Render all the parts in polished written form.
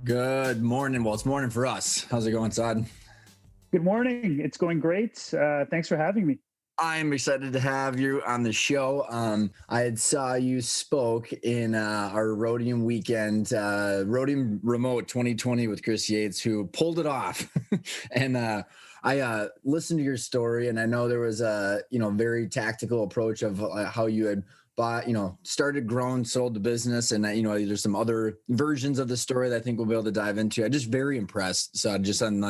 Good morning. Well, it's morning for us. How's it going, Saud? Good morning. It's going great. Thanks for having me. I'm excited to have you on the show. I had saw you spoke in our Rhodium weekend, Rhodium Remote 2020 with Chris Yates, who pulled it off. And I listened to your story, and I know there was a very tactical approach of how you had bought, started, grown, sold the business, and there's some other versions of the story that I think we'll be able to dive into. I'm just very impressed. So just on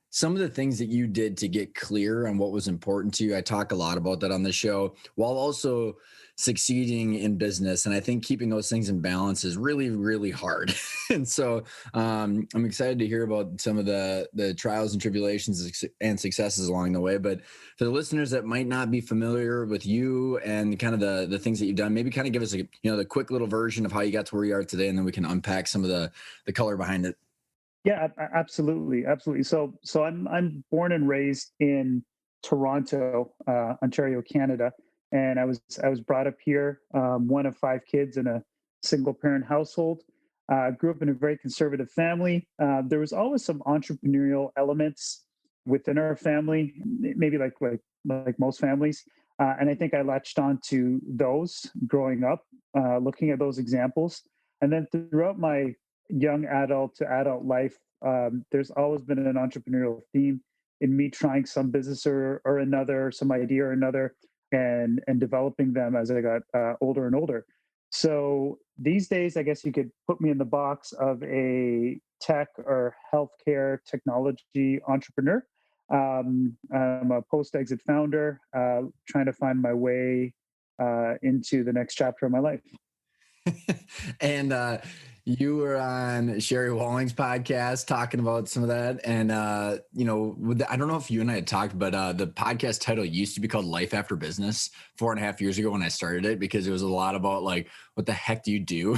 some of the things that you did to get clear on what was important to you. I talk a lot about that on the show, while also succeeding in business. And I think keeping those things in balance is really, really hard. And so I'm excited to hear about some of the trials and tribulations and successes along the way. But for the listeners that might not be familiar with you and kind of the things that you've done, maybe kind of give us the quick little version of how you got to where you are today, and then we can unpack some of the color behind it. Yeah, absolutely, absolutely. So I'm born and raised in Toronto, Ontario, Canada, and I was brought up here, one of five kids in a single parent household. Grew up in a very conservative family. There was always some entrepreneurial elements within our family, maybe like most families, and I think I latched on to those growing up, looking at those examples, and then throughout my young adult to adult life, there's always been an entrepreneurial theme in me trying some business or another, some idea or another, and developing them as I got older and older. So these days, I guess you could put me in the box of a tech or healthcare technology entrepreneur. I'm a post-exit founder, trying to find my way into the next chapter of my life. And you were on Sherry Walling's podcast talking about some of that. And, I don't know if you and I had talked, but the podcast title used to be called Life After Business 4.5 years ago when I started it, because it was a lot about what the heck do you do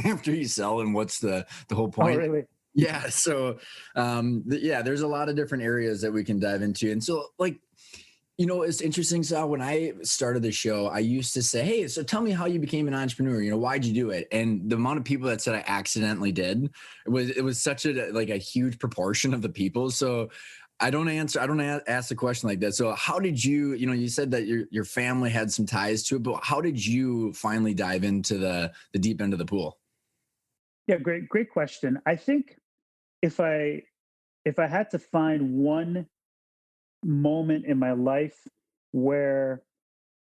after you sell, and what's the whole point? Oh, really? Yeah. So, there's a lot of different areas that we can dive into. And so it's interesting. So when I started the show, I used to say, hey, so tell me how you became an entrepreneur. Why'd you do it? And the amount of people that said I accidentally did, it was such a huge proportion of the people. So I don't ask the question like that. So how did you, you said that your family had some ties to it, but how did you finally dive into the deep end of the pool? Yeah, great question. I think if I had to find one moment in my life where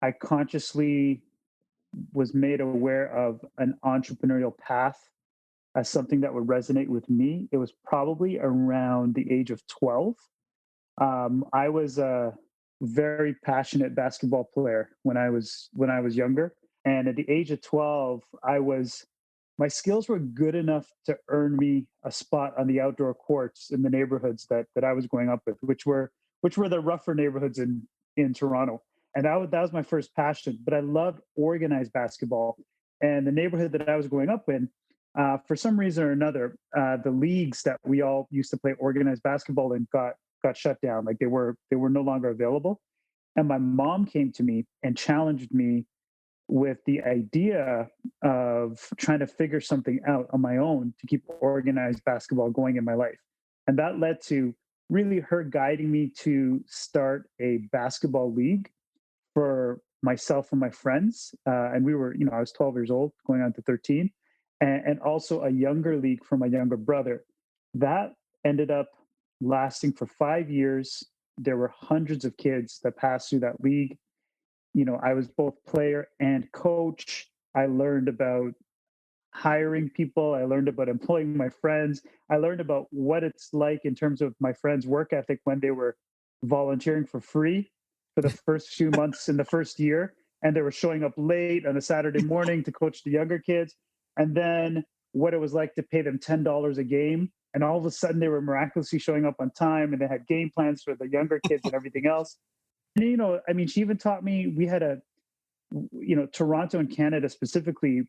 I consciously was made aware of an entrepreneurial path as something that would resonate with me, it was probably around the age of 12. I was a very passionate basketball player when I was younger, and at the age of 12, my skills were good enough to earn me a spot on the outdoor courts in the neighborhoods that I was growing up with, which were the rougher neighborhoods in Toronto. And that was my first passion. But I loved organized basketball, and the neighborhood that I was growing up in, for some reason or another, the leagues that we all used to play organized basketball in got shut down. Like they were no longer available. And my mom came to me and challenged me with the idea of trying to figure something out on my own to keep organized basketball going in my life. And that led to really her guiding me to start a basketball league for myself and my friends. And we were, I was 12 years old, going on to 13, and also a younger league for my younger brother. That ended up lasting for 5 years. There were hundreds of kids that passed through that league. I was both player and coach. I learned about hiring people. I learned about employing my friends. I learned about what it's like in terms of my friends' work ethic when they were volunteering for free for the first few months in the first year. And they were showing up late on a Saturday morning to coach the younger kids. And then what it was like to pay them $10 a game. And all of a sudden they were miraculously showing up on time, and they had game plans for the younger kids and everything else. And, she even taught me, we had Toronto and Canada specifically,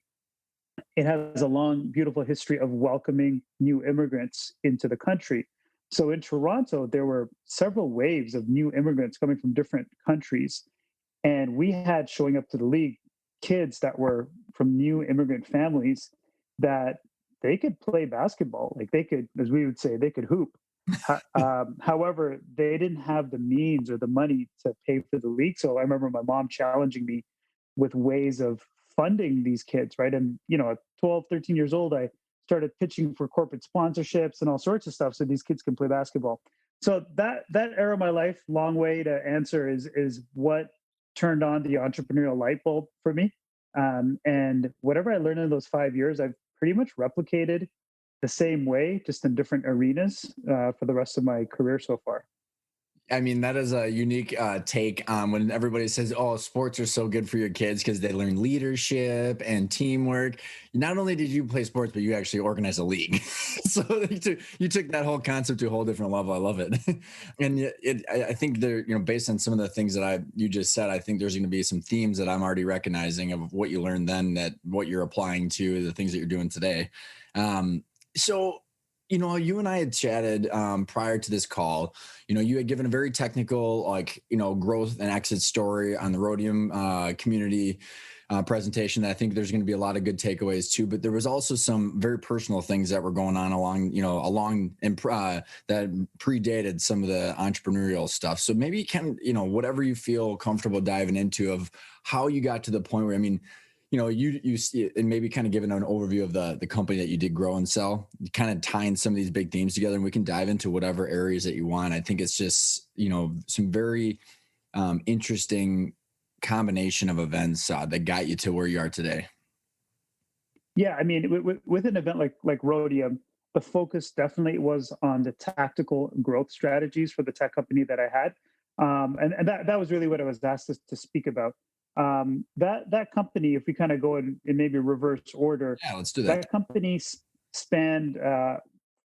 it has a long, beautiful history of welcoming new immigrants into the country. So in Toronto, there were several waves of new immigrants coming from different countries. And we had showing up to the league kids that were from new immigrant families that they could play basketball. Like they could, as we would say, they could hoop. However, they didn't have the means or the money to pay for the league. So I remember my mom challenging me with ways of funding these kids, right? And, at 12, 13 years old, I started pitching for corporate sponsorships and all sorts of stuff so these kids can play basketball. So that era of my life, long way to answer, is what turned on the entrepreneurial light bulb for me. And whatever I learned in those 5 years, I've pretty much replicated the same way, just in different arenas for the rest of my career so far. I mean, that is a unique take on when everybody says, "Oh, sports are so good for your kids because they learn leadership and teamwork." Not only did you play sports, but you actually organized a league. So you took that whole concept to a whole different level. I love it, and I think there, based on some of the things that you just said, I think there's going to be some themes that I'm already recognizing of what you learned then, that what you're applying to the things that you're doing today. So you and I had chatted prior to this call. You had given a very technical, growth and exit story on the Rhodium community presentation that I think there's going to be a lot of good takeaways too. But there was also some very personal things that were going on along and that predated some of the entrepreneurial stuff. So maybe whatever you feel comfortable diving into of how you got to the point where, you see it, and maybe kind of giving an overview of the company that you did grow and sell, kind of tying some of these big themes together, and we can dive into whatever areas that you want. I think it's just, some very interesting combination of events that got you to where you are today. Yeah, I mean, with an event like Rhodium, the focus definitely was on the tactical growth strategies for the tech company that I had, and that was really what I was asked to speak about. That company, if we kind of go in maybe reverse order, Yeah, let's do that. that company spanned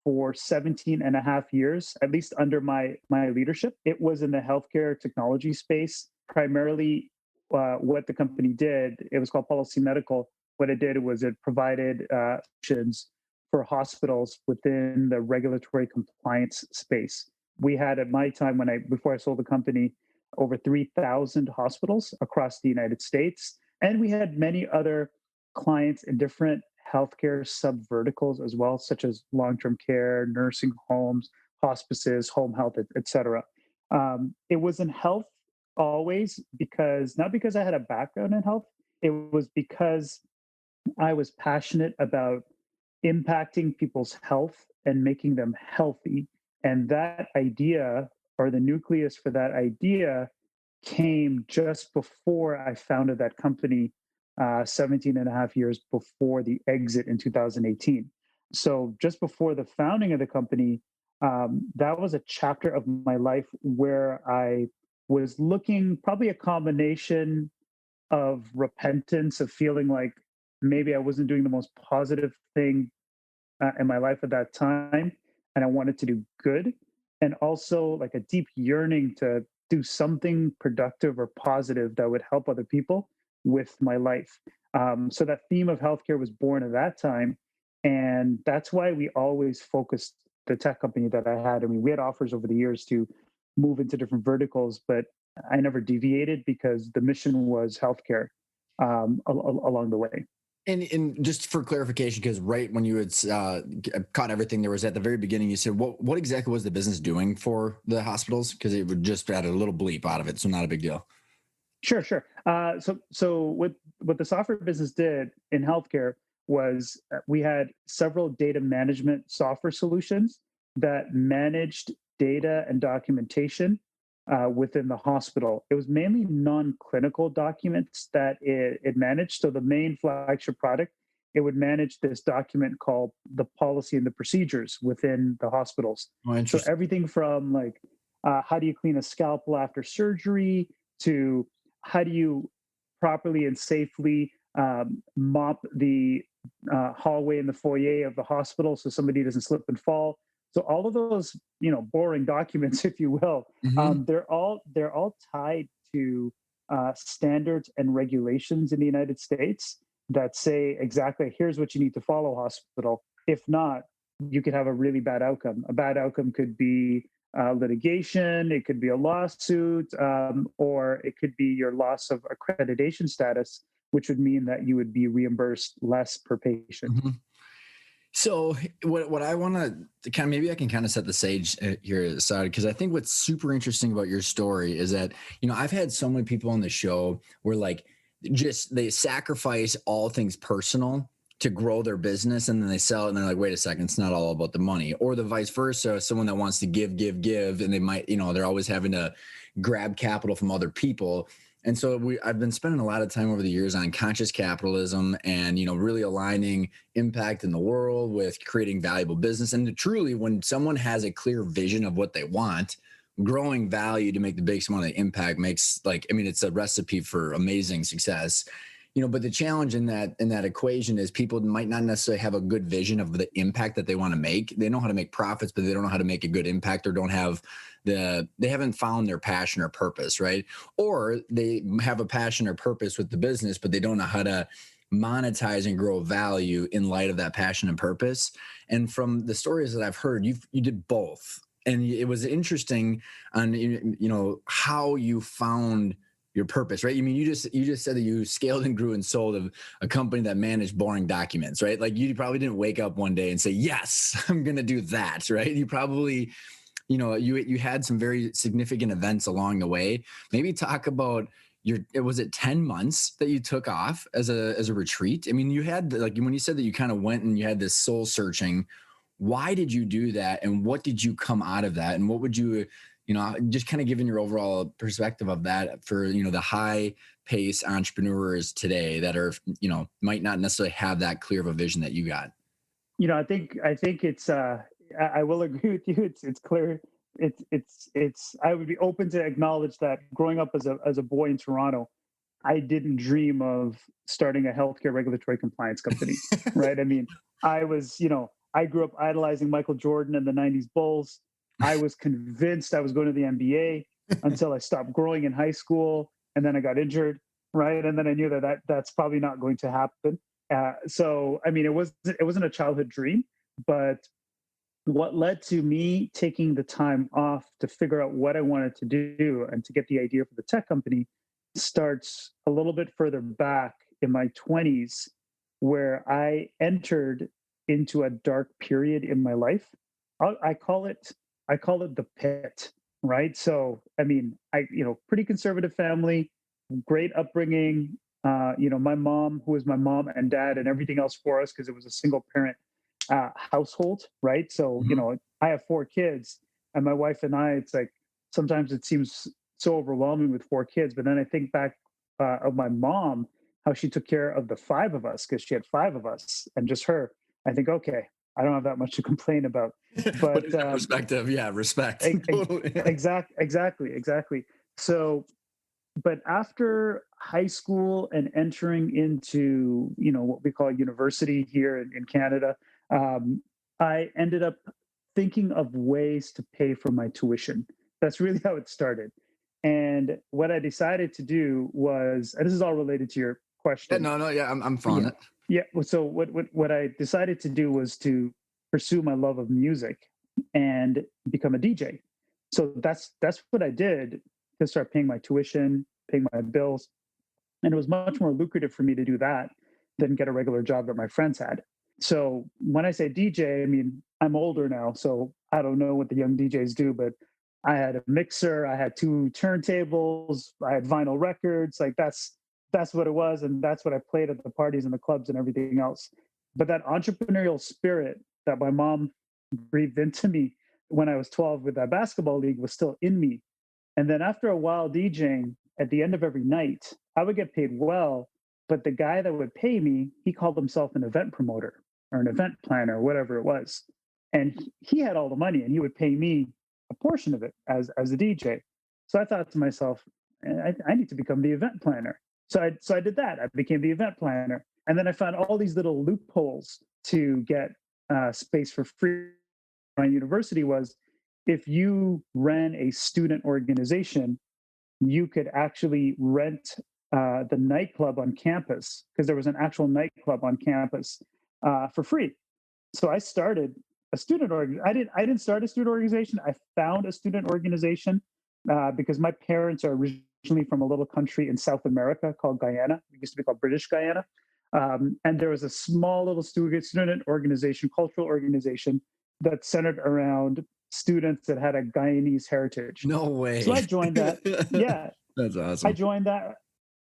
for 17 and a half years, at least under my leadership. It was in the healthcare technology space, primarily. What the company did, it was called PolicyMedical. What it did was it provided options for hospitals within the regulatory compliance space. We had, at my time, before I sold the company, over 3,000 hospitals across the United States. And we had many other clients in different healthcare sub-verticals as well, such as long-term care, nursing homes, hospices, home health, et cetera. It was in health always, not because I had a background in health, it was because I was passionate about impacting people's health and making them healthy. And that idea, or the nucleus for that idea, came just before I founded that company, 17 and a half years before the exit in 2018. So just before the founding of the company, that was a chapter of my life where I was looking, probably a combination of repentance, of feeling like maybe I wasn't doing the most positive thing in my life at that time, and I wanted to do good, and also like a deep yearning to do something productive or positive that would help other people with my life. So that theme of healthcare was born at that time, and that's why we always focused the tech company that I had. I mean, we had offers over the years to move into different verticals, but I never deviated because the mission was healthcare along the way. And just for clarification, because right when you had caught everything, there was at the very beginning, you said, what exactly was the business doing for the hospitals? Because it would just add a little bleep out of it, so not a big deal. Sure. So what the software business did in healthcare was we had several data management software solutions that managed data and documentation within the hospital. It was mainly non-clinical documents that it managed. So the main flagship product, it would manage this document called the policy and the procedures within the hospitals. Oh, So interesting. everything from like how do you clean a scalpel after surgery to how do you properly and safely mop the hallway in the foyer of the hospital so somebody doesn't slip and fall. So all of those, boring documents, if you will, Hmm. they're all tied to standards and regulations in the United States that say exactly here's what you need to follow, hospital. If not, you could have a really bad outcome. A bad outcome could be litigation, it could be a lawsuit, or it could be your loss of accreditation status, which would mean that you would be reimbursed less per patient. Hmm. So what I want to kind of, maybe I can kind of set the stage here aside, because I think what's super interesting about your story is that, I've had so many people on the show where like just they sacrifice all things personal to grow their business, and then they sell it and they're like, wait a second, it's not all about the money. Or the vice versa, someone that wants to give, and they might, they're always having to grab capital from other people. And so I've been spending a lot of time over the years on conscious capitalism and, really aligning impact in the world with creating valuable business. And truly, when someone has a clear vision of what they want, growing value to make the biggest amount of impact makes it's a recipe for amazing success. But the challenge in that equation is people might not necessarily have a good vision of the impact that they want to make. They know how to make profits, but they don't know how to make a good impact, or they haven't found their passion or purpose, right? Or they have a passion or purpose with the business, but they don't know how to monetize and grow value in light of that passion and purpose. And from the stories that I've heard, you did both. And it was interesting on, how you found your purpose, right? You just said that you scaled and grew and sold a company that managed boring documents, right? Like you probably didn't wake up one day and say, yes, I'm going to do that, right? You probably, you had some very significant events along the way. Maybe talk about was it 10 months that you took off as a retreat? I mean, you had when you said that you kind of went and you had this soul searching, why did you do that? And what did you come out of that? And what would you, just kind of giving your overall perspective of that for, the high pace entrepreneurs today that are, might not necessarily have that clear of a vision that you got. I think it's I will agree with you. It's clear. It's I would be open to acknowledge that growing up as a boy in Toronto, I didn't dream of starting a healthcare regulatory compliance company, right? I mean, I grew up idolizing Michael Jordan and the 90s Bulls. I was convinced I was going to the NBA until I stopped growing in high school, and then I got injured, right? And then I knew that's probably not going to happen. So, I mean, it wasn't a childhood dream, but what led to me taking the time off to figure out what I wanted to do and to get the idea for the tech company starts a little bit further back in my 20s, where I entered into a dark period in my life. I call it the pit, right? So, I mean, pretty conservative family, great upbringing. My mom, who was my mom and dad and everything else for us, because it was a single parent household, right? So, I have 4 kids, and my wife and I, it's like sometimes it seems so overwhelming with 4 kids. But then I think back of my mom, how she took care of the 5 of us, because she had 5 of us and just her. I think, okay, I don't have that much to complain about. But perspective, yeah, respect. Exactly. So, but after high school and entering into what we call university here in Canada, I ended up thinking of ways to pay for my tuition. That's really how it started. And what I decided to do was, and this is all related to your question. Yeah, I'm following it. Yeah. So what I decided to do was to pursue my love of music and become a DJ. So that's what I did to start paying my tuition, paying my bills. And it was much more lucrative for me to do that than get a regular job that my friends had. So when I say DJ, I mean, I'm older now, so I don't know what the young DJs do, but I had a mixer, I had 2 turntables, I had vinyl records. Like that's what it was, and that's what I played at the parties and the clubs and everything else. But that entrepreneurial spirit that my mom breathed into me when I was 12 with that basketball league was still in me. And then after a while DJing, at the end of every night, I would get paid well, but the guy that would pay me, he called himself an event promoter or an event planner, whatever it was. And he had all the money, and he would pay me a portion of it as a DJ. So I thought to myself, I need to become the event planner. So I did that. I became the event planner. And then I found all these little loopholes to get space for free. My university was, if you ran a student organization, you could actually rent the nightclub on campus, because there was an actual nightclub on campus for free. So I started a student organization. I didn't start a student organization. I found a student organization because my parents are originally from a little country in South America called Guyana. It used to be called British Guyana. And there was a small little student organization, cultural organization that centered around students that had a Guyanese heritage. No So way. I joined that. Yeah, That's I awesome. joined that.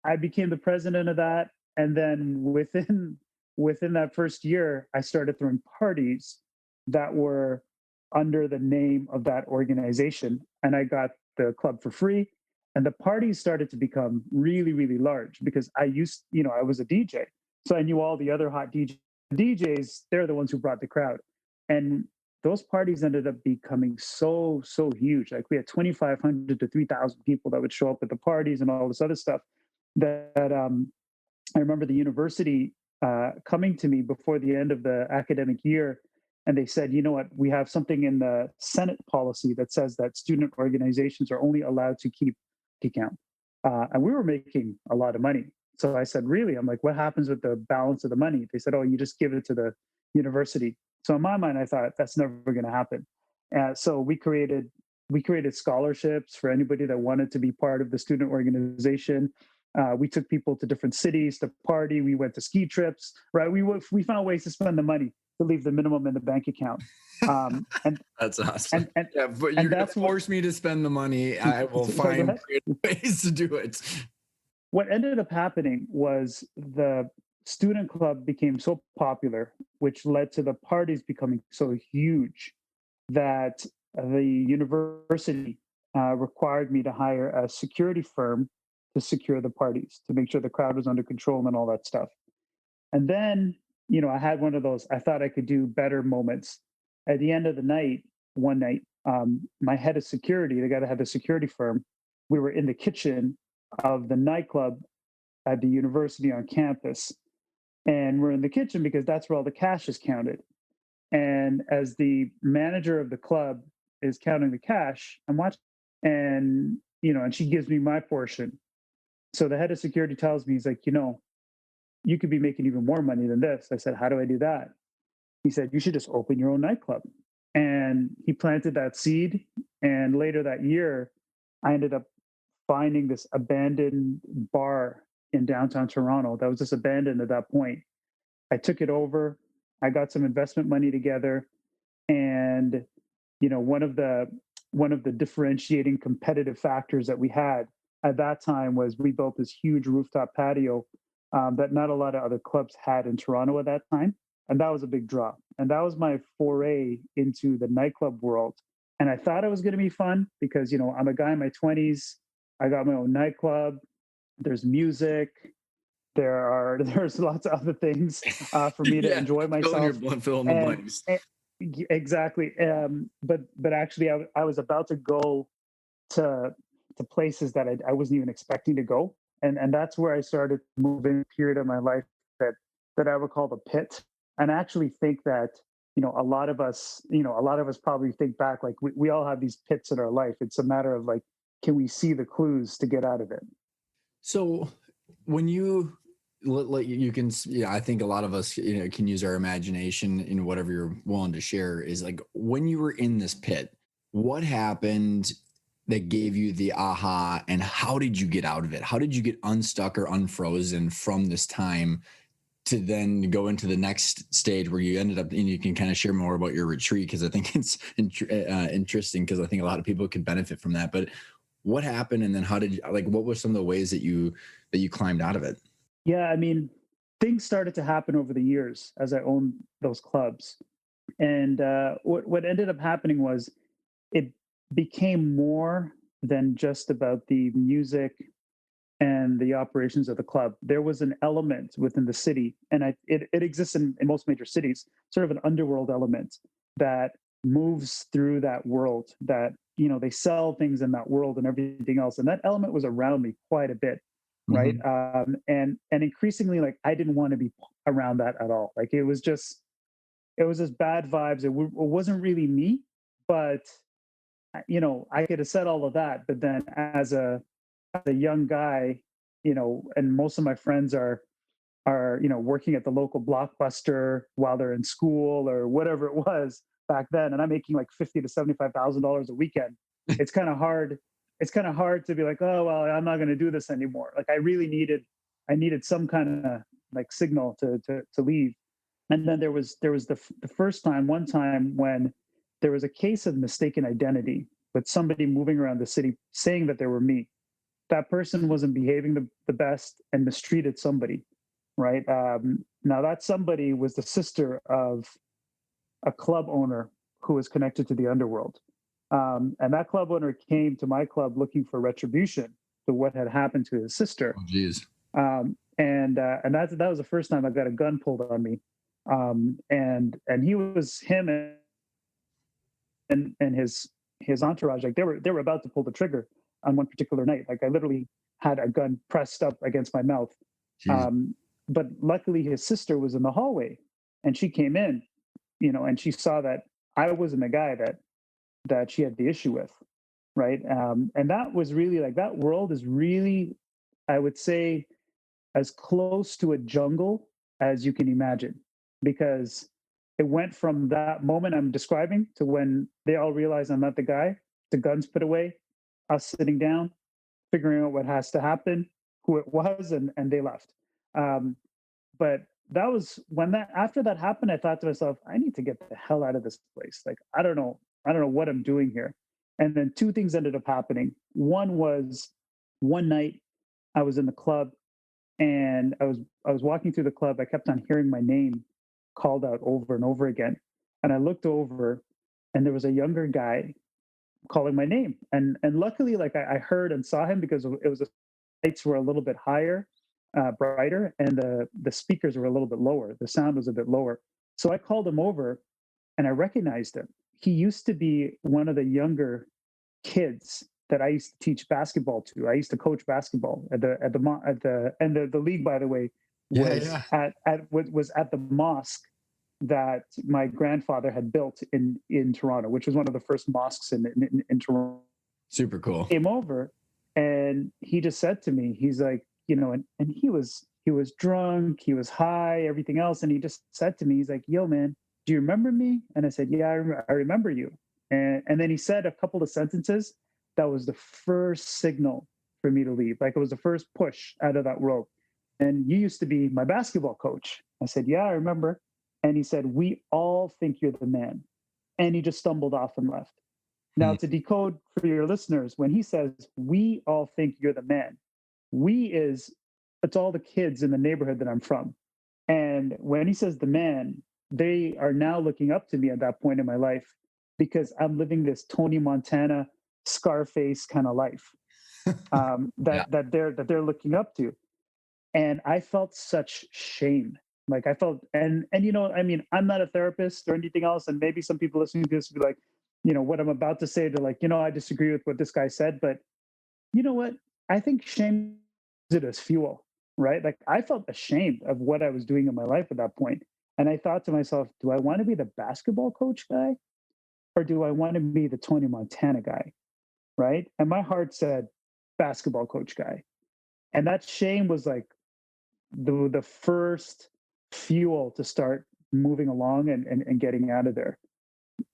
I became the president of that, and then within that first year, I started throwing parties that were under the name of that organization, and I got the club for free. And the parties started to become really, really large because I was a DJ, so I knew all the other hot DJs. They're the ones who brought the crowd, and those parties ended up becoming so huge. Like we had 2,500 to 3,000 people that would show up at the parties and all this other stuff. That I remember the university coming to me before the end of the academic year, and they said, you know what, we have something in the Senate policy that says that student organizations are only allowed to keep account, and we were making a lot of money. So I said, really? I'm like, what happens with the balance of the money? They said, oh, you just give it to the university. So in my mind, I thought that's never going to happen. So we created scholarships for anybody that wanted to be part of the student organization. We took people to different cities to party. We went to ski trips. Right? We found ways to spend the money to leave the minimum in the bank account. And That's awesome. and and Yeah, but and you're gonna that's what. force me to spend the money. I will Sorry, go find ahead. creative ways to do it. What ended up happening was the student club became so popular, which led to the parties becoming so huge that the university required me to hire a security firm to secure the parties, to make sure the crowd was under control and all that stuff. And then, I had one of those, I thought I could do better moments. At the end of the night, one night, my head of security, the guy that had the security firm, we were in the kitchen of the nightclub at the university on campus. And we're in the kitchen because that's where all the cash is counted. And as the manager of the club is counting the cash, I'm watching, and she gives me my portion. So the head of security tells me, he's like, you could be making even more money than this. I said, how do I do that? He said, you should just open your own nightclub. And he planted that seed. And later that year, I ended up finding this abandoned bar in downtown Toronto that was just abandoned at that point. I took it over. I got some investment money together, and one of the differentiating competitive factors that we had at that time was we built this huge rooftop patio that not a lot of other clubs had in Toronto at that time, and that was a big draw. And that was my foray into the nightclub world. And I thought it was going to be fun because I'm a guy in my 20s. I got my own nightclub. There's music. There's lots of other things for me to Yeah, enjoy filling your myself. blood, filling the And, blanks. and exactly. But actually, I was about to go to places that I wasn't even expecting to go, and that's where I started moving a period of my life that I would call the pit. And I actually think that a lot of us probably think back, like we all have these pits in our life. It's a matter of like, can we see the clues to get out of it? So when you can, yeah, I think a lot of us, can use our imagination in whatever you're willing to share. Is like, when you were in this pit, what happened that gave you the aha, and how did you get out of it? How did you get unstuck or unfrozen from this time to then go into the next stage where you ended up, and you can kind of share more about your retreat, because I think it's interesting, because I think a lot of people could benefit from that. But what happened, and then what were some of the ways that you climbed out of it? Yeah, I mean, things started to happen over the years as I owned those clubs, and what ended up happening was it became more than just about the music and the operations of the club. There was an element within the city, and it exists in most major cities, sort of an underworld element that moves through that world. That they sell things in that world and everything else, and that element was around me quite a bit, right? Mhm. And increasingly, like I didn't want to be around that at all. Like it was just bad vibes. It wasn't really me, but I could have said all of that, but then as a young guy, and most of my friends are working at the local Blockbuster while they're in school or whatever it was back then, and I'm making like $50,000 to $75,000 a weekend. It's kind of hard. It's kind of hard to be like, oh well, I'm not going to do this anymore. Like I needed some kind of like signal to leave. And then there was the first time, one time when there was a case of mistaken identity with somebody moving around the city saying that they were me. That person wasn't behaving the best and mistreated somebody, right? Now that somebody was the sister of a club owner who was connected to the underworld. And that club owner came to my club looking for retribution to what had happened to his sister. Oh, geez. And that was the first time I got a gun pulled on me. And he was him and his entourage, like they were about to pull the trigger on one particular night. Like I literally had a gun pressed up against my mouth. Jeez. But luckily his sister was in the hallway and she came in, and she saw that I wasn't the guy that she had the issue with. Right. And that was really like, that world is really, I would say, as close to a jungle as you can imagine, because it went from that moment I'm describing to when they all realize I'm not the guy, the guns put away, us sitting down, figuring out what has to happen, who it was, and they left. But that was when that after that happened, I thought to myself, I need to get the hell out of this place. Like I don't know what I'm doing here. And then two things ended up happening. One was one night I was in the club and I was walking through the club. I kept on hearing my name called out over and over again. And I looked over and there was a younger guy calling my name. And luckily, like I heard and saw him because it was the lights were a little bit higher, brighter, and the speakers were a little bit lower. The sound was a bit lower. So I called him over and I recognized him. He used to be one of the younger kids that I used to teach basketball to. I used to coach basketball at the league, by the way, was was at the mosque that my grandfather had built in Toronto, which was one of the first mosques in Toronto. Super cool. Came over and he just said to me, he's like, and he was drunk, he was high, everything else, and he just said to me, he's like, "Yo, man, do you remember me?" And I said, "Yeah, I remember you." And then he said a couple of sentences that was the first signal for me to leave. Like it was the first push out of that world. And you used to be my basketball coach. I said, "Yeah, I remember." And he said, "We all think you're the man." And he just stumbled off and left. Now, to decode for your listeners, when he says, "We all think you're the man," it's all the kids in the neighborhood that I'm from. And when he says the man, they are now looking up to me at that point in my life because I'm living this Tony Montana, Scarface kind of life that they're looking up to. And I felt such shame. Like I felt, and I mean, I'm not a therapist or anything else. And maybe some people listening to this will be like, what I'm about to say, they're like, I disagree with what this guy said. But you know what? I think shame is it as fuel, right? Like I felt ashamed of what I was doing in my life at that point. And I thought to myself, do I want to be the basketball coach guy or do I want to be the Tony Montana guy? Right. And my heart said basketball coach guy. And that shame was like the first fuel to start moving along and getting out of there.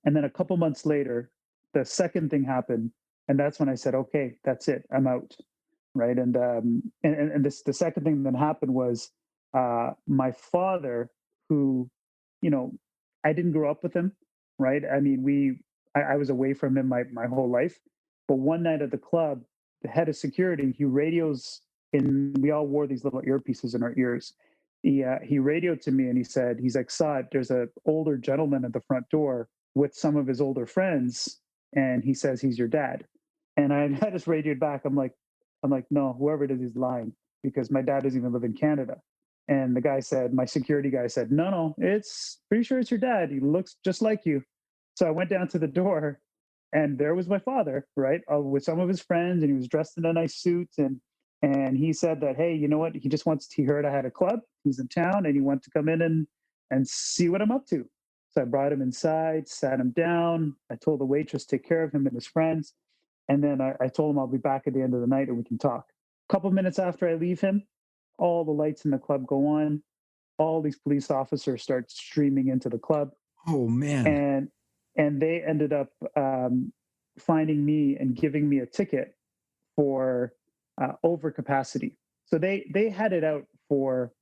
And then a couple months later, the second thing happened. And that's when I said, okay, that's it. I'm out. Right. And the second thing that happened was my father, who, I didn't grow up with him. Right. I mean, I was away from him my whole life. But one night at the club, the head of security, he radios in, we all wore these little earpieces in our ears. He radioed to me and he said, he's like, "Saud, there's an older gentleman at the front door with some of his older friends. And he says he's your dad." And I just radioed back. I'm like, no, whoever it is, he's lying because my dad doesn't even live in Canada. And the guy said, my security guy said, no, it's pretty sure it's your dad. He looks just like you. So I went down to the door and there was my father, right, with some of his friends, and he was dressed in a nice suit. And he said that, hey, you know what? He heard I had a club. He's in town and he wants to come in and see what I'm up to. So I brought him inside, sat him down. I told the waitress to take care of him and his friends. And then I told him I'll be back at the end of the night and we can talk. A couple minutes after I leave him, all the lights in the club go on. All these police officers start streaming into the club. Oh, man. And they ended up finding me and giving me a ticket for overcapacity. So they had it out for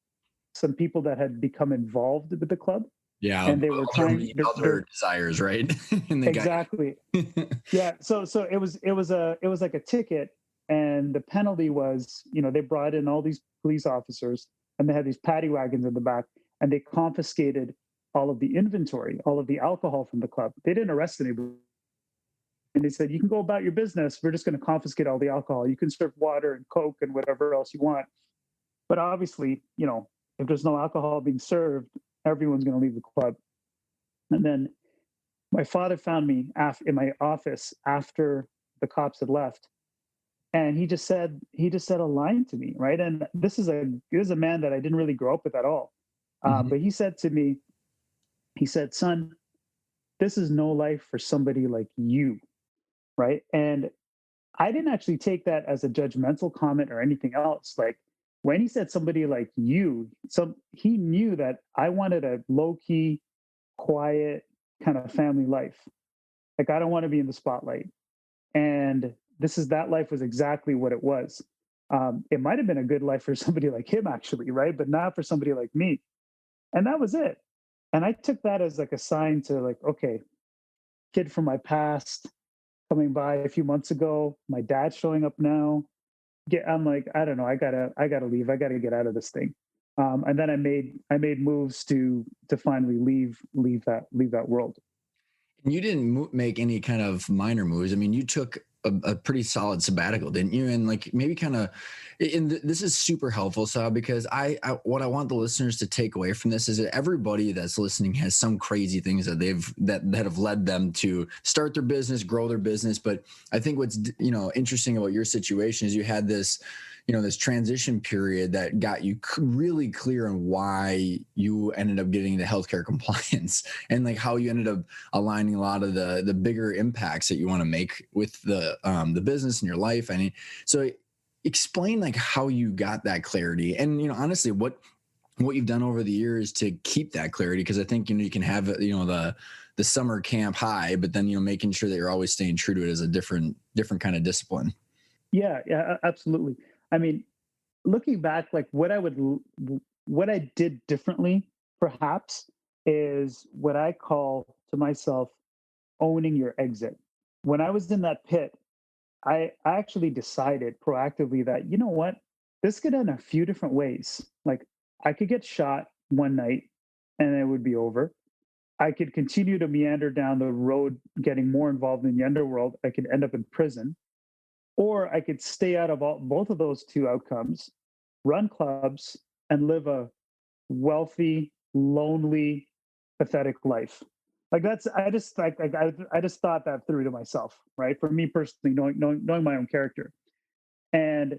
some people that had become involved with the club, Yeah, and they were trying. other desires, right? And they got Exactly. you. Yeah. So it was like a ticket, and the penalty was, they brought in all these police officers, and they had these paddy wagons in the back, and they confiscated all of the inventory, all of the alcohol from the club. They didn't arrest anybody, and they said, "You can go about your business. We're just going to confiscate all the alcohol. You can serve water and Coke and whatever else you want." But obviously, if there's no alcohol being served, everyone's going to leave the club. And then my father found me in my office after the cops had left, and he just said a line to me, right? And this is a man that I didn't really grow up with at all, Mhm. but he said to me, he said, "Son, this is no life for somebody like you," right? And I didn't actually take that as a judgmental comment or anything else. Like, when he said somebody like you, he knew that I wanted a low key, quiet kind of family life. Like, I don't want to be in the spotlight. And that life was exactly what it was. It might have been a good life for somebody like him, actually, right? But not for somebody like me. And that was it. And I took that as like a sign to, like, okay, kid from my past coming by a few months ago, my dad showing up now. I'm like, I don't know, I gotta leave. I gotta get out of this thing. And then I made moves to finally leave that world. And you didn't make any kind of minor moves. I mean, you took a pretty solid sabbatical, didn't you? And like maybe kind of, this is super helpful, so because what I want the listeners to take away from this is that everybody that's listening has some crazy things that that have led them to start their business, grow their business. But I think what's interesting about your situation is you had this this transition period that got you really clear on why you ended up getting into healthcare compliance and like how you ended up aligning a lot of the bigger impacts that you want to make with the business and your life. I mean, so explain like how you got that clarity and honestly what you've done over the years to keep that clarity, because I think you can have the summer camp high, but then making sure that you're always staying true to it as a different kind of discipline. Yeah, yeah, absolutely. I mean, looking back, like, what I did differently, perhaps, is what I call to myself owning your exit. When I was in that pit, I actually decided proactively that, you know what, this could end a few different ways. Like, I could get shot one night and it would be over. I could continue to meander down the road, getting more involved in the underworld. I could end up in prison, or I could stay out of both of those two outcomes, run clubs, and live a wealthy, lonely, pathetic life. Like, that's I just like I just thought that through to myself, right? For me personally, knowing my own character, and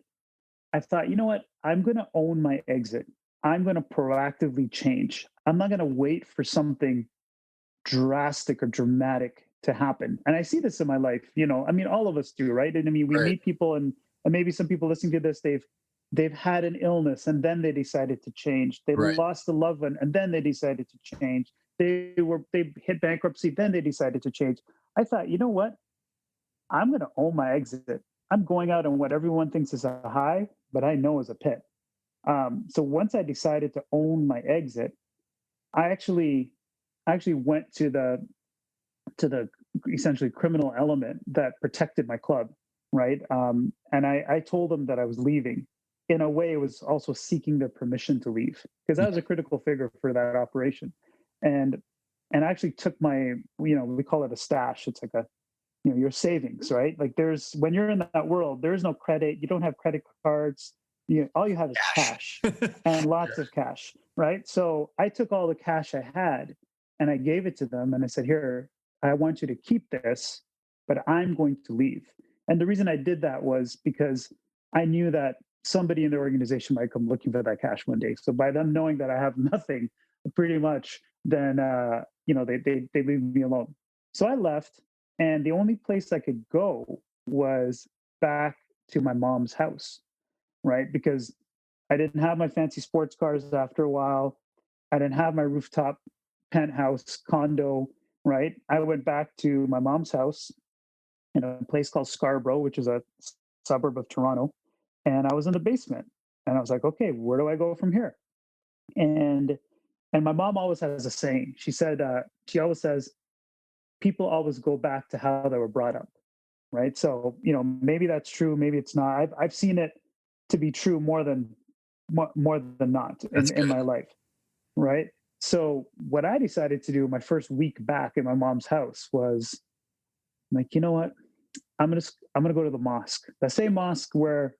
I thought, you know what? I'm going to own my exit. I'm going to proactively change. I'm not going to wait for something drastic or dramatic to happen. And I see this in my life, I mean, all of us do, right? And I mean, we Right. meet people, and maybe some people listening to this, they've had an illness and then they decided to change. They Right. lost a loved one and then they decided to change. They hit bankruptcy, then they decided to change. I thought, you know what? I'm going to own my exit. I'm going out on what everyone thinks is a high, but I know is a pit. So once I decided to own my exit, I actually went to the essentially criminal element that protected my club, right? And I told them that I was leaving. In a way, it was also seeking their permission to leave, because I was a critical figure for that operation, and I actually took my, we call it a stash. It's like your savings, right? Like, when you're in that world, there is no credit. You don't have credit cards. All you have is Gosh. cash, and lots of cash, right? So I took all the cash I had and I gave it to them, and I said, "Here, I want you to keep this, but I'm going to leave." And the reason I did that was because I knew that somebody in the organization might come looking for that cash one day. So by them knowing that I have nothing, pretty much, then they leave me alone. So I left, and the only place I could go was back to my mom's house, right? Because I didn't have my fancy sports cars after a while. I didn't have my rooftop penthouse condo, right? I went back to my mom's house in a place called Scarborough, which is a suburb of Toronto. And I was in the basement. And I was like, okay, where do I go from here? And my mom always has a saying. She said, she always says, people always go back to how they were brought up, right? So, maybe that's true, maybe it's not. I've seen it to be true more than not That's in good. my life, right? So what I decided to do my first week back in my mom's house was like, you know what? I'm gonna go to the mosque, the same mosque where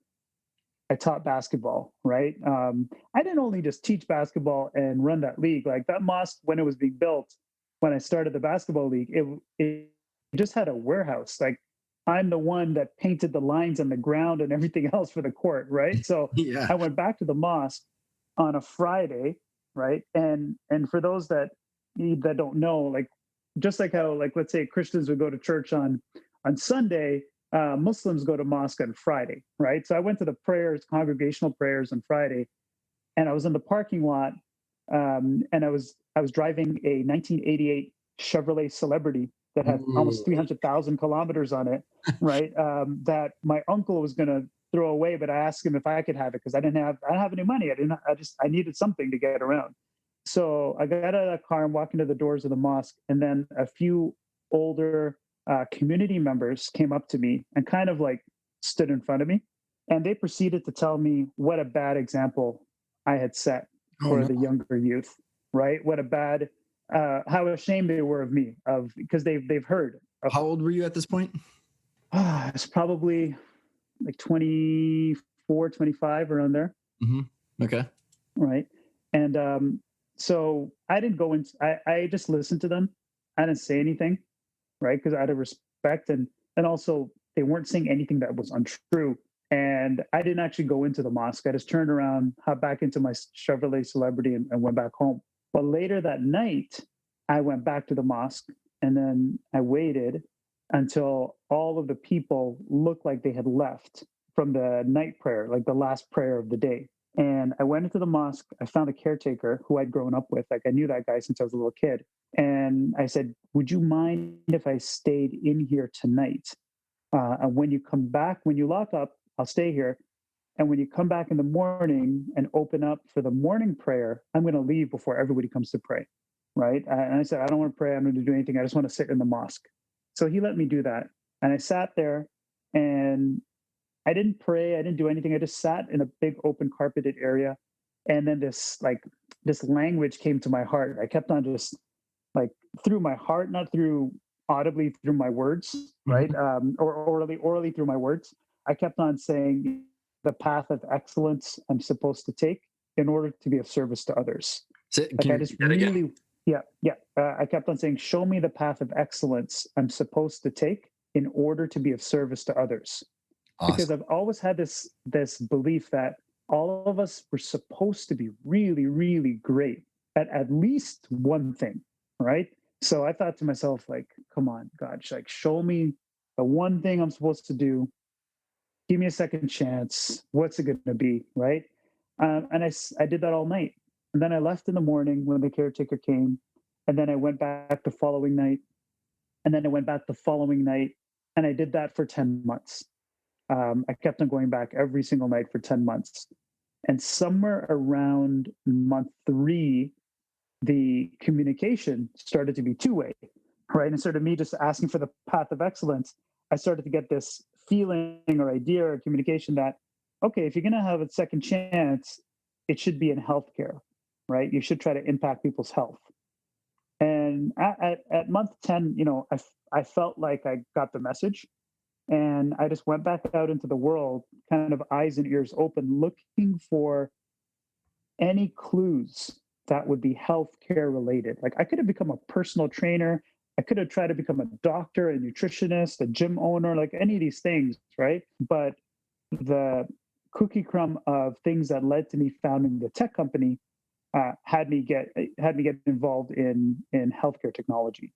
I taught basketball, right? I didn't only just teach basketball and run that league. Like that mosque, when it was being built, when I started the basketball league, it just had a warehouse. Like I'm the one that painted the lines on the ground and everything else for the court, right? So Yeah. I went back to the mosque on a Friday, right? And for those that don't know, like just like how, like, let's say Christians would go to church on Sunday, Muslims go to mosque on Friday, right? So I went to the prayers, congregational prayers on Friday, and I was in the parking lot, and I was driving a 1988 Chevrolet Celebrity that had almost Ooh. 300,000 kilometers on it, right? That my uncle was going to throw away, but I asked him if I could have it because I didn't have any money. I needed something to get around. So I got out of that car and walked into the doors of the mosque, and then a few older community members came up to me and kind of like stood in front of me, and they proceeded to tell me what a bad example I had set Oh for no. the younger youth, right? What a bad, how ashamed they were of me, of because they've heard of. How old were you at this point? It's probably like 24, 25 around there, Hmm. Okay. right? And so I didn't go in. I just listened to them. I didn't say anything, right? Because out of respect, and also they weren't saying anything that was untrue. And I didn't actually go into the mosque. I just turned around, hopped back into my Chevrolet Celebrity, and went back home. But later that night, I went back to the mosque, and then I waited until all of the people looked like they had left from the night prayer, like the last prayer of the day. And I went into the mosque. I found a caretaker who I'd grown up with. Like I knew that guy since I was a little kid. And I said, "Would you mind if I stayed in here tonight? And when you come back, when you lock up, I'll stay here. And when you come back in the morning and open up for the morning prayer, I'm going to leave before everybody comes to pray." Right. And I said, "I don't want to pray. I'm going to do anything. I just want to sit in the mosque." So he let me do that. And I sat there and I didn't pray. I didn't do anything. I just sat in a big open carpeted area. And then this language came to my heart. I kept on just like through my heart, not through audibly through my words, right? Hmm. Or orally through my words. I kept on saying the path of excellence I'm supposed to take in order to be of service to others. Like Can I you just repeat that again? really, yeah, yeah. I kept on saying, show me the path of excellence I'm supposed to take in order to be of service to others. Because Awesome. I've always had this belief that all of us were supposed to be really, really great at least one thing, right? So I thought to myself, like, come on, God, like show me the one thing I'm supposed to do. Give me a second chance. What's it going to be, right? And I did that all night, and then I left in the morning when the caretaker came, and then I went back the following night, and then I went back the following night, and I did that for 10 months. I kept on going back every single night for 10 months. And somewhere around month three, the communication started to be two-way, right? Instead of me just asking for the path of excellence, I started to get this feeling or idea or communication that, okay, if you're going to have a second chance, it should be in healthcare, right? You should try to impact people's health. And at month 10, I felt like I got the message, and I just went back out into the world, kind of eyes and ears open, looking for any clues that would be healthcare related. Like I could have become a personal trainer. I could have tried to become a doctor, a nutritionist, a gym owner, like any of these things, right? But the cookie crumb of things that led to me founding the tech company had me get involved in healthcare technology.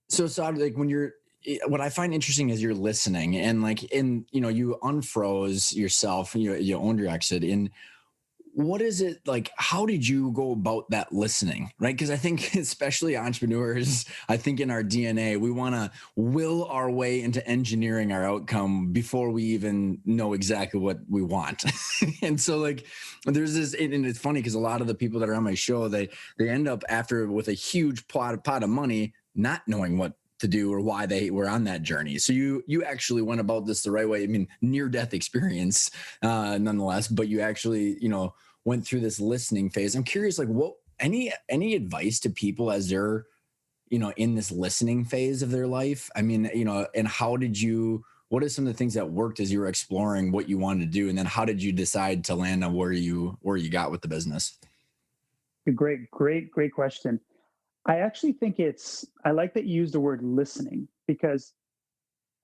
So, like what I find interesting is you're listening and like, you unfroze yourself, you owned your exit. And what is it like? How did you go about that listening? Right. Because I think, especially entrepreneurs, I think in our DNA, we want to will our way into engineering our outcome before we even know exactly what we want. And so, like, there's this, and it's funny because a lot of the people that are on my show, they end up after with a huge pot of money, not knowing what to do or why they were on that journey. So you actually went about this the right way. I mean, near death experience, nonetheless, but you actually, went through this listening phase. I'm curious, like, what any advice to people as they're, in this listening phase of their life? I mean, and what are some of the things that worked as you were exploring what you wanted to do? And then how did you decide to land on where you got with the business? Great question. I actually think I like that you use the word listening, because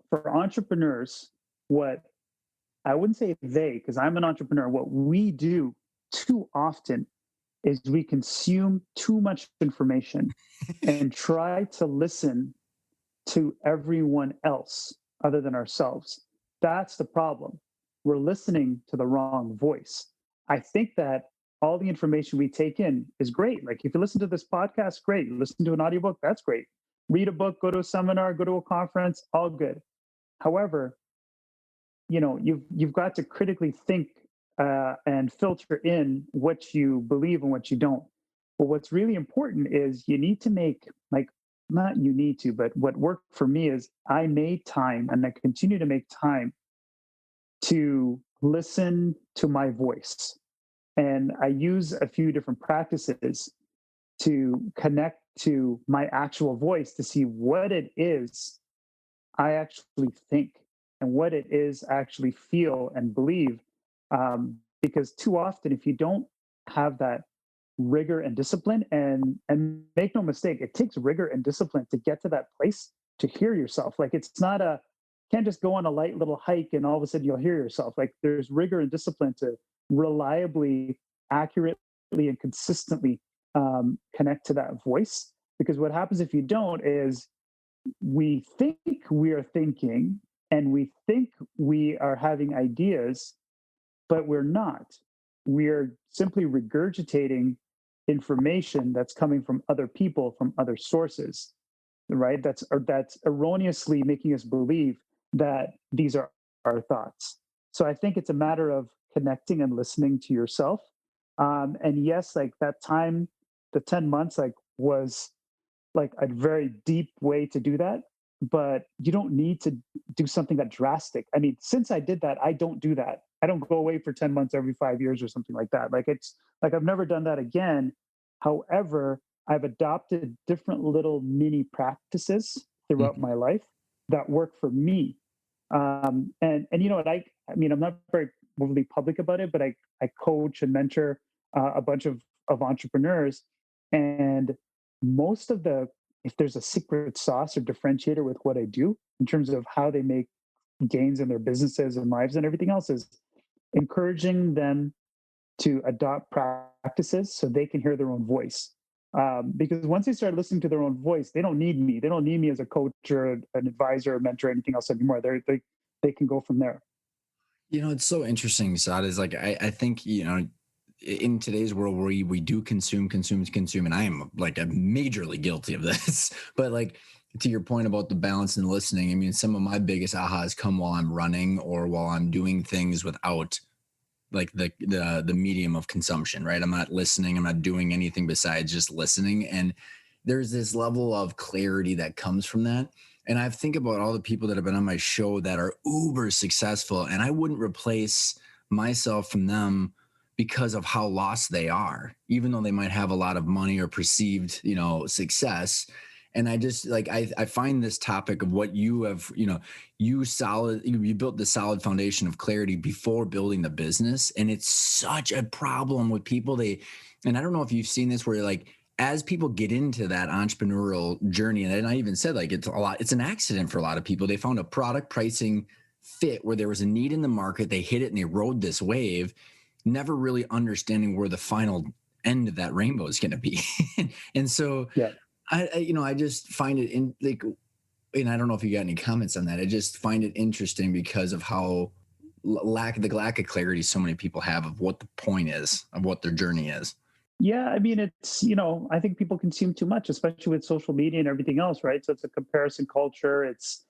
for entrepreneurs, what I wouldn't say because I'm an entrepreneur, what we do too often is we consume too much information and try to listen to everyone else other than ourselves. That's the problem. We're listening to the wrong voice. I think that all the information we take in is great. Like if you listen to this podcast, great. You listen to an audiobook, that's great. Read a book, go to a seminar, go to a conference, all good. However, you've got to critically think and filter in what you believe and what you don't. But what's really important is you need to make, like, not you need to, but what worked for me is I made time and I continue to make time to listen to my voice. And I use a few different practices to connect to my actual voice to see what it is I actually think and what it is I actually feel and believe. Because too often, if you don't have that rigor and discipline, and make no mistake, it takes rigor and discipline to get to that place to hear yourself. Like it's not a can't just go on a light little hike and all of a sudden you'll hear yourself. Like there's rigor and discipline to reliably, accurately, and consistently connect to that voice. Because what happens if you don't is we think we are thinking and we think we are having ideas, but we're not. We're simply regurgitating information that's coming from other people, from other sources, right? That's erroneously making us believe that these are our thoughts. So I think it's a matter of connecting and listening to yourself. And yes, like that time, the 10 months, like was like a very deep way to do that, but you don't need to do something that drastic. I mean, since I did that, I don't do that. I don't go away for 10 months every 5 years or something like that. Like it's like I've never done that again. However, I've adopted different little mini practices throughout Mhm. my life that work for me. And you know what, I mean, I'm not very overly public about it, but I coach and mentor a bunch of entrepreneurs. And most of the if there's a secret sauce or differentiator with what I do in terms of how they make gains in their businesses and lives and everything else is encouraging them to adopt practices so they can hear their own voice. Because once they start listening to their own voice, they don't need me. They don't need me as a coach or an advisor or mentor or anything else anymore. They can go from there. It's so interesting, Saad, is like I think, in today's world where we do consume, and I am like I'm majorly guilty of this. But like to your point about the balance and listening, I mean, some of my biggest ahas come while I'm running or while I'm doing things without like the medium of consumption, right? I'm not listening, I'm not doing anything besides just listening. And there's this level of clarity that comes from that. And I think about all the people that have been on my show that are uber successful, and I wouldn't replace myself from them because of how lost they are, even though they might have a lot of money or perceived, success. And I just like I find this topic of what you have, you built the solid foundation of clarity before building the business. And it's such a problem with people. And I don't know if you've seen this where like as people get into that entrepreneurial journey, and I even said like it's an accident for a lot of people. They found a product pricing fit where there was a need in the market, they hit it and they rode this wave, never really understanding where the final end of that rainbow is going to be. And so Yeah. I just find it in like, and I don't know if you got any comments on that. I just find it interesting because of how lack of clarity so many people have of what the point is of what their journey is. Yeah, I mean, it's, I think people consume too much, especially with social media and everything else, right? So it's a comparison culture. It's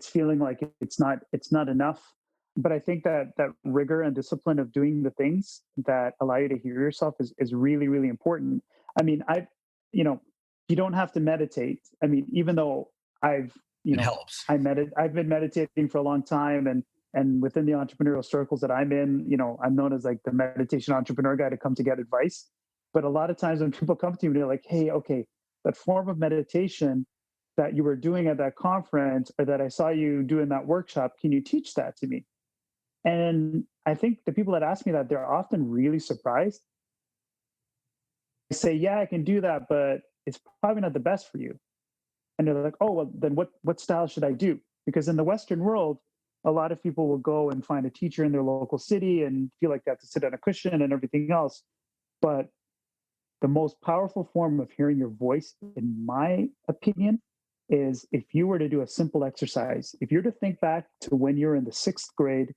feeling like it's not enough. But I think that rigor and discipline of doing the things that allow you to hear yourself is really, really important. I mean, you know, you don't have to meditate. I mean, even though I've, you It know, helps. I've been meditating for a long time, and within the entrepreneurial circles that I'm in, I'm known as like the meditation entrepreneur guy to come to get advice. But a lot of times when people come to me, they're like, hey, okay, that form of meditation that you were doing at that conference or that I saw you do in that workshop, can you teach that to me? And I think the people that ask me that, they're often really surprised. I say, yeah, I can do that, but it's probably not the best for you. And they're like, oh, well, then what style should I do? Because in the Western world, a lot of people will go and find a teacher in their local city and feel like they have to sit on a cushion and everything else. But the most powerful form of hearing your voice, in my opinion, is if you were to do a simple exercise. If you're to think back to when you're in the sixth grade,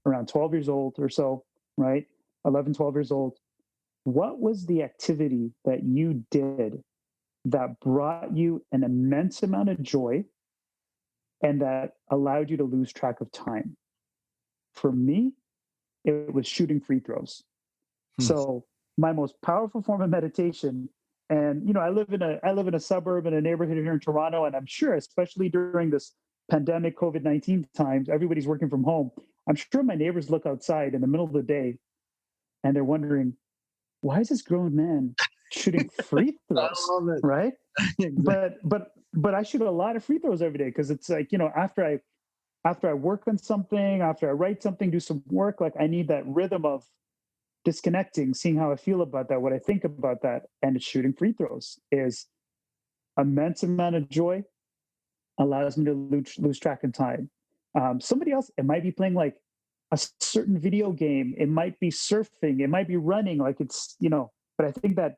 around 12 years old or so, right? 11, 12 years old. What was the activity that you did that brought you an immense amount of joy and that allowed you to lose track of time? For me, it was shooting free throws. Hmm. So my most powerful form of meditation, and I live in a suburb in a neighborhood here in Toronto, and I'm sure, especially during this pandemic COVID-19 times, everybody's working from home. I'm sure my neighbors look outside in the middle of the day and they're wondering, why is this grown man shooting free I throws? love it. Right? Exactly. But I shoot a lot of free throws every day because it's like, after I work on something, after I write something, do some work, like I need that rhythm of disconnecting, seeing how I feel about that, what I think about that, and shooting free throws is immense amount of joy, allows me to lose track of time. Somebody else, it might be playing like a certain video game, it might be surfing, it might be running, like but I think that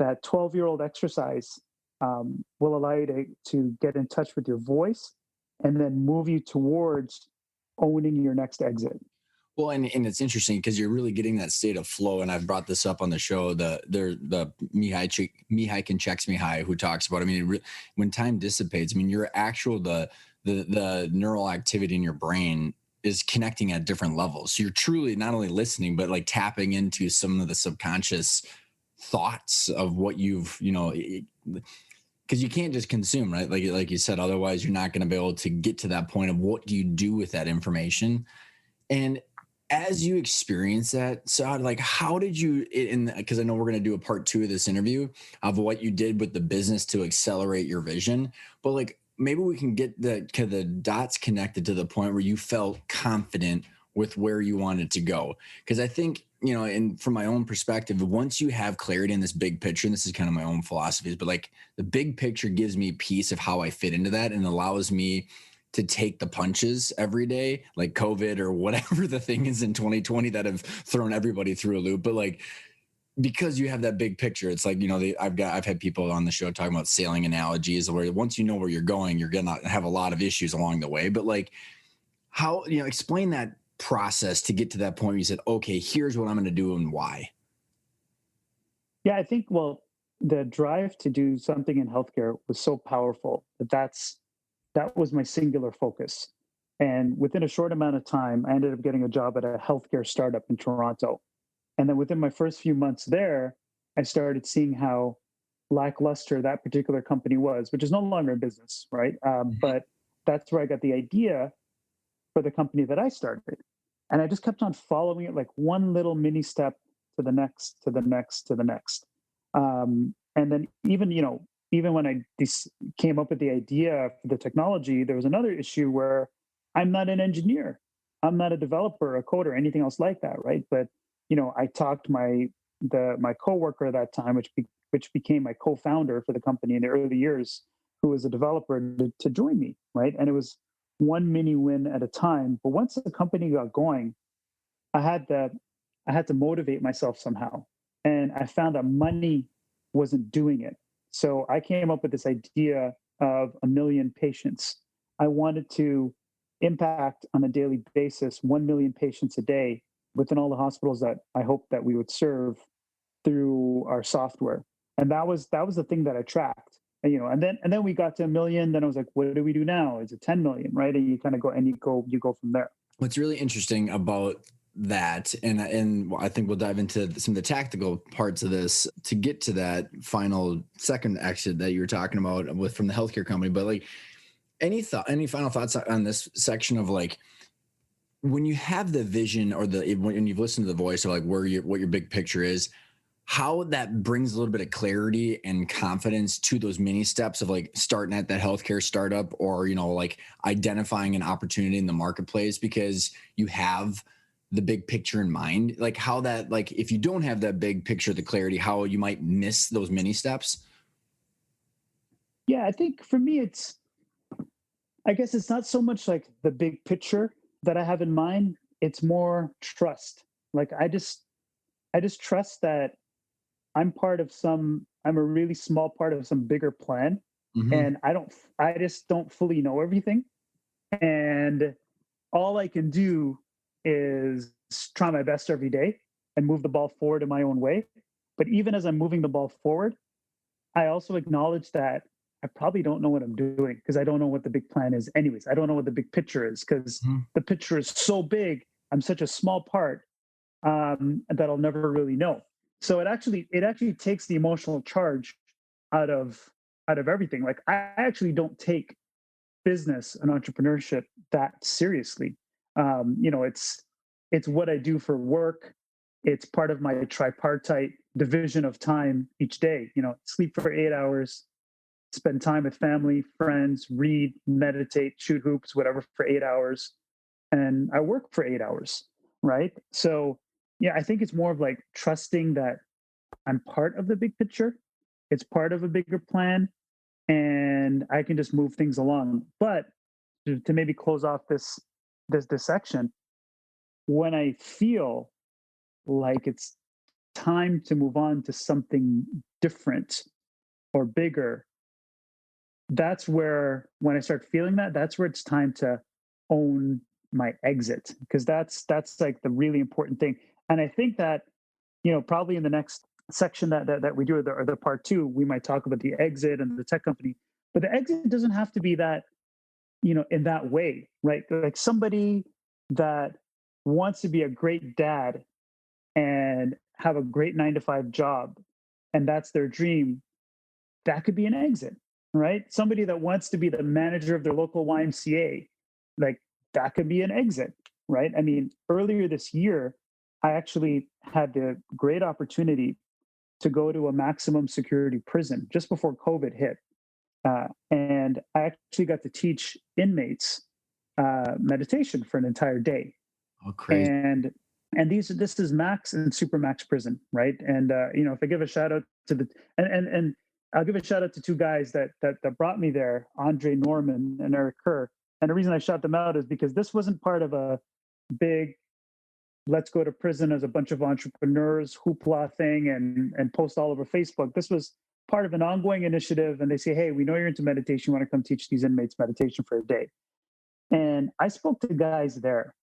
12-year-old exercise will allow you to get in touch with your voice and then move you towards owning your next exit. Well, and it's interesting because you're really getting that state of flow. And I've brought this up on the show. The Mihai Checks Mihai, who talks about. I mean, when time dissipates, I mean, your actual the neural activity in your brain is connecting at different levels. So you're truly not only listening, but like tapping into some of the subconscious thoughts of what you've because you can't just consume, right? Like you said, otherwise you're not going to be able to get to that point of what do you do with that information. And as you experience that, Saud, like how did you, because I know we're going to do a part 2 of this interview of what you did with the business to accelerate your vision, but like maybe we can get the dots connected to the point where you felt confident with where you wanted to go. Because I think, and from my own perspective, once you have clarity in this big picture, and this is kind of my own philosophies, but like the big picture gives me peace of how I fit into that and allows me to take the punches every day, like COVID or whatever the thing is in 2020 that have thrown everybody through a loop. But like, because you have that big picture, it's like, I've had people on the show talking about sailing analogies where once you know where you're going, you're going to have a lot of issues along the way. But like how, explain that process to get to that point where you said, okay, here's what I'm going to do and why. Yeah, I think, well, the drive to do something in healthcare was so powerful that was my singular focus. And within a short amount of time, I ended up getting a job at a healthcare startup in Toronto. And then within my first few months there, I started seeing how lackluster that particular company was, which is no longer in business, right? But that's where I got the idea for the company that I started. And I just kept on following it like one little mini step to the next, to the next, to the next. And then even when I came up with the idea for the technology, there was another issue where I'm not an engineer. I'm not a developer, a coder, anything else like that, right? But I talked my coworker at that time, which became my co-founder for the company in the early years, who was a developer to join me, right? And it was one mini win at a time. But once the company got going, I had to I had to motivate myself somehow. And I found that money wasn't doing it. So I came up with this idea of a million patients. I wanted to impact on a daily basis 1 million patients a day within all the hospitals that I hope that we would serve through our software. And that was the thing that I tracked. And then we got to a million. Then I was like, what do we do now? Is it 10 million, right? And you kind of go and you go from there. What's really interesting about that, and I think we'll dive into some of the tactical parts of this to get to that final second exit that you were talking about with from the healthcare company. But like, any final thoughts on this section of like, when you have the vision or when you've listened to the voice of like what your big picture is, how that brings a little bit of clarity and confidence to those mini steps of like starting at that healthcare startup, or, like identifying an opportunity in the marketplace because you have the big picture in mind, like how that, like, if you don't have that big picture, the clarity, how you might miss those mini steps. Yeah, I think for me, I guess it's not so much like the big picture that I have in mind. It's more trust. Like I just trust that I'm a really small part of some bigger plan. Mm-hmm. And I just don't fully know everything. And all I can do is try my best every day and move the ball forward in my own way. But even as I'm moving the ball forward, I also acknowledge that I probably don't know what I'm doing because I don't know what the big plan is anyways. I don't know what the big picture is because Mm-hmm. the picture is so big. I'm such a small part that I'll never really know. So it actually takes the emotional charge out of everything. Like I actually don't take business and entrepreneurship that seriously. It's what I do for work. It's part of my tripartite division of time each day. Sleep for 8 hours, spend time with family, friends, read, meditate, shoot hoops, whatever for 8 hours, and I work for 8 hours. Right. So yeah, I think it's more of like trusting that I'm part of the big picture. It's part of a bigger plan, and I can just move things along. But to maybe close off this section, when I feel like it's time to move on to something different or bigger, that's where when I start feeling that's where it's time to own my exit, because that's like the really important thing. And I think that probably in the next section that we do, or the part two, we might talk about the exit and the tech company. But the exit doesn't have to be that, in that way, right? Like somebody that wants to be a great dad and have a great 9 to 5 job, and that's their dream, that could be an exit, right? Somebody that wants to be the manager of their local YMCA, like that could be an exit, right? I mean, earlier this year, I actually had the great opportunity to go to a maximum security prison just before COVID hit. And I actually got to teach inmates meditation for an entire day. Oh, crazy. And this is max and super max prison, right? And if I give a shout out to the and I'll give a shout out to two guys that brought me there, Andre Norman and Eric Kerr. And the reason I shout them out is because this wasn't part of a big let's go to prison as a bunch of entrepreneurs hoopla thing and post all over Facebook. This was part of an ongoing initiative. And they say, hey, we know you're into meditation. You want to come teach these inmates meditation for a day. And I spoke to guys there,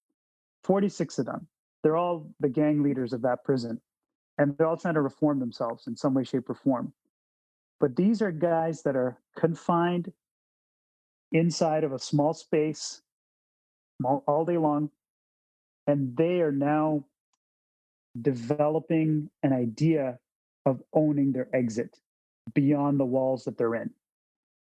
46 of them. They're all the gang leaders of that prison. And they're all trying to reform themselves in some way, shape, or form. But these are guys that are confined inside of a small space all day long. And they are now developing an idea of owning their exit beyond the walls that they're in,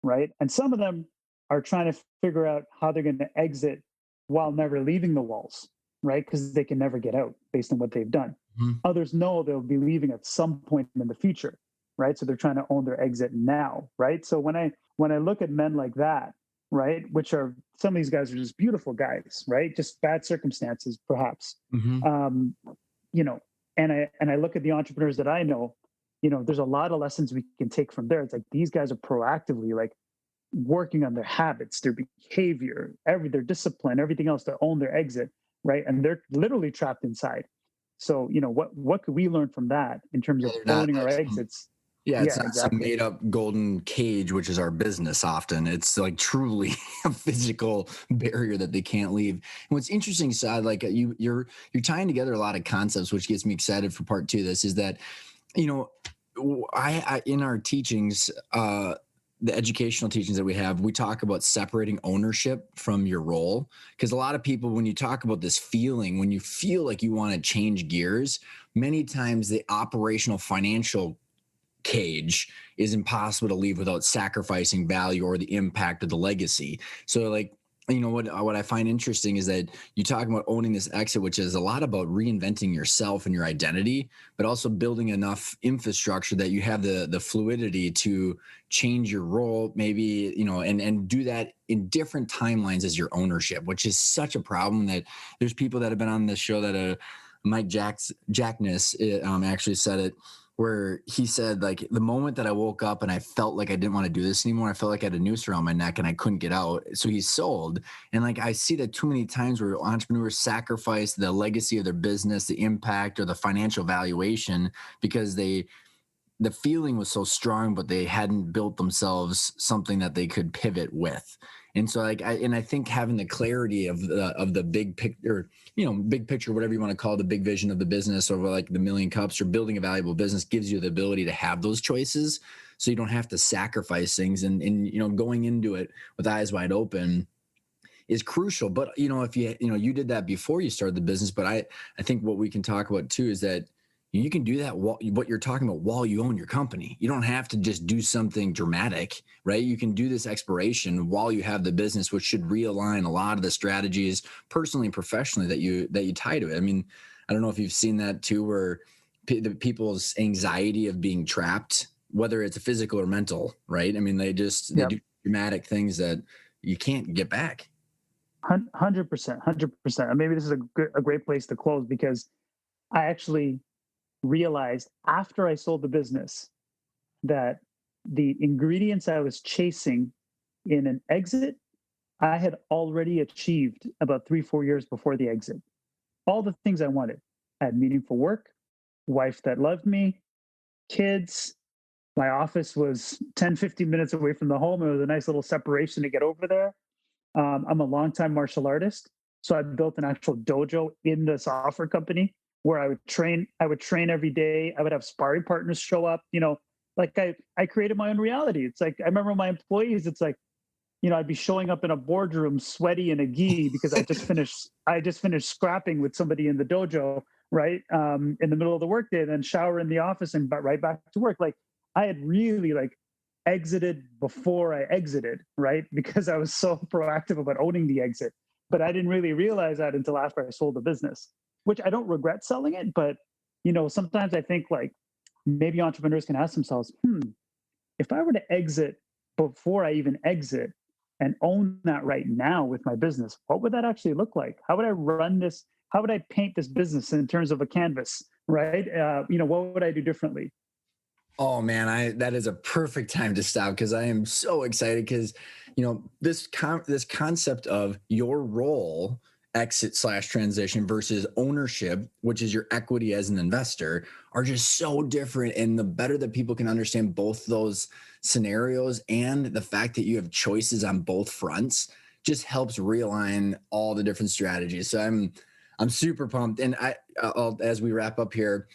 right? And some of them are trying to figure out how they're going to exit while never leaving the walls, right? Because they can never get out based on what they've done. Mm-hmm. Others know they'll be leaving at some point in the future, right? So they're trying to own their exit now, right? So when I look at men like that, right, which are some of these guys are just beautiful guys, right? Just bad circumstances, perhaps. Mm-hmm. And I look at the entrepreneurs that I know, there's a lot of lessons we can take from there. It's like these guys are proactively like working on their habits, their behavior, their discipline, everything else to own their exit, right? And they're literally trapped inside. So, what could we learn from that in terms of owning our exits? Yeah, it's Yeah, not some exactly. made up golden cage, which is our business often. It's like truly a physical barrier that they can't leave. And what's interesting, Saad, like you're tying together a lot of concepts, which gets me excited for part two of this, is that, you know, I in our teachings, the educational teachings that we have, we talk about separating ownership from your role. Because a lot of people, when you talk about this feeling, when you feel like you want to change gears, many times the operational financial cage is impossible to leave without sacrificing value or the impact of the legacy. So like, what I find interesting is that you talk about owning this exit, which is a lot about reinventing yourself and your identity, but also building enough infrastructure that you have the fluidity to change your role, maybe, and do that in different timelines as your ownership, which is such a problem that there's people that have been on this show that Mike Jackness actually said it, where he said, like, the moment that I woke up and I felt like I didn't want to do this anymore, I felt like I had a noose around my neck and I couldn't get out. So he sold. And like, I see that too many times where entrepreneurs sacrifice the legacy of their business, the impact or the financial valuation, because the feeling was so strong, but they hadn't built themselves something that they could pivot with. And so like, I think having the clarity of the big picture, big picture, whatever you want to call it, the big vision of the business, or like the million cups, or building a valuable business, gives you the ability to have those choices. So you don't have to sacrifice things, and going into it with eyes wide open is crucial. But if you did that before you started the business, but I think what we can talk about too is that you can do that what you're talking about while you own your company. You don't have to just do something dramatic, right? You can do this exploration while you have the business, which should realign a lot of the strategies personally and professionally that you tie to it. I mean, I don't know if you've seen that too, where the people's anxiety of being trapped, whether it's physical or mental, right? I mean, they Yep. do dramatic things that you can't get back. 100%, 100%. And maybe this is a great place to close, because I actually realized after I sold the business that the ingredients I was chasing in an exit, I had already achieved about 3, 4 years before the exit. All the things I wanted. I had meaningful work, wife that loved me, kids. My office was 10, 15 minutes away from the home. It was a nice little separation to get over there. I'm a longtime martial artist, so I built an actual dojo in the software company where I would train. I would train every day. I would have sparring partners show up. Like I created my own reality. It's like I remember my employees. It's like, I'd be showing up in a boardroom sweaty in a gi because I just finished scrapping with somebody in the dojo, right? In the middle of the workday, then shower in the office and right back to work. Like I had really like exited before I exited, right? Because I was so proactive about owning the exit. But I didn't really realize that until after I sold the business, which I don't regret selling it. But, sometimes I think like maybe entrepreneurs can ask themselves, if I were to exit before I even exit and own that right now with my business, what would that actually look like? How would I run this? How would I paint this business in terms of a canvas, right? What would I do differently? Oh man, that is a perfect time to stop, because I am so excited, because this concept of your role, exit/transition, versus ownership, which is your equity as an investor, are just so different. And the better that people can understand both those scenarios, and the fact that you have choices on both fronts, just helps realign all the different strategies. So I'm super pumped. And as we wrap up here,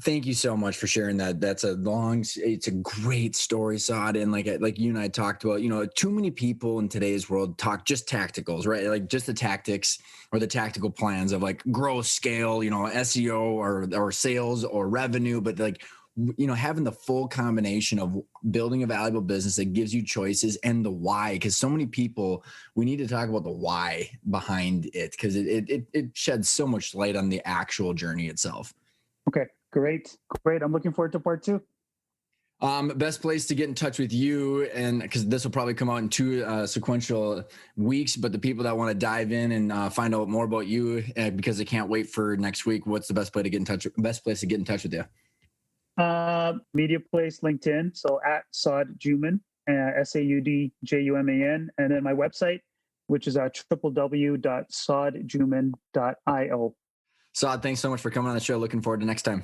thank you so much for sharing that. It's a great story, Saad. And like you and I talked about, too many people in today's world talk just tacticals, right? Like just the tactics or the tactical plans of like growth, scale, SEO or sales or revenue. But like, having the full combination of building a valuable business that gives you choices, and the why, because so many people, we need to talk about the why behind it, because it sheds so much light on the actual journey itself. Okay, great, great. I'm looking forward to part two. Best place to get in touch with you, and because this will probably come out in two sequential weeks, but the people that want to dive in and find out more about you, because they can't wait for next week, what's the best place to get in touch? Best place to get in touch with you? Media place, LinkedIn. So at Saud Juman, SAUDJUMAN, and then my website, which is www.saudjuman.io. Saad, thanks so much for coming on the show. Looking forward to next time.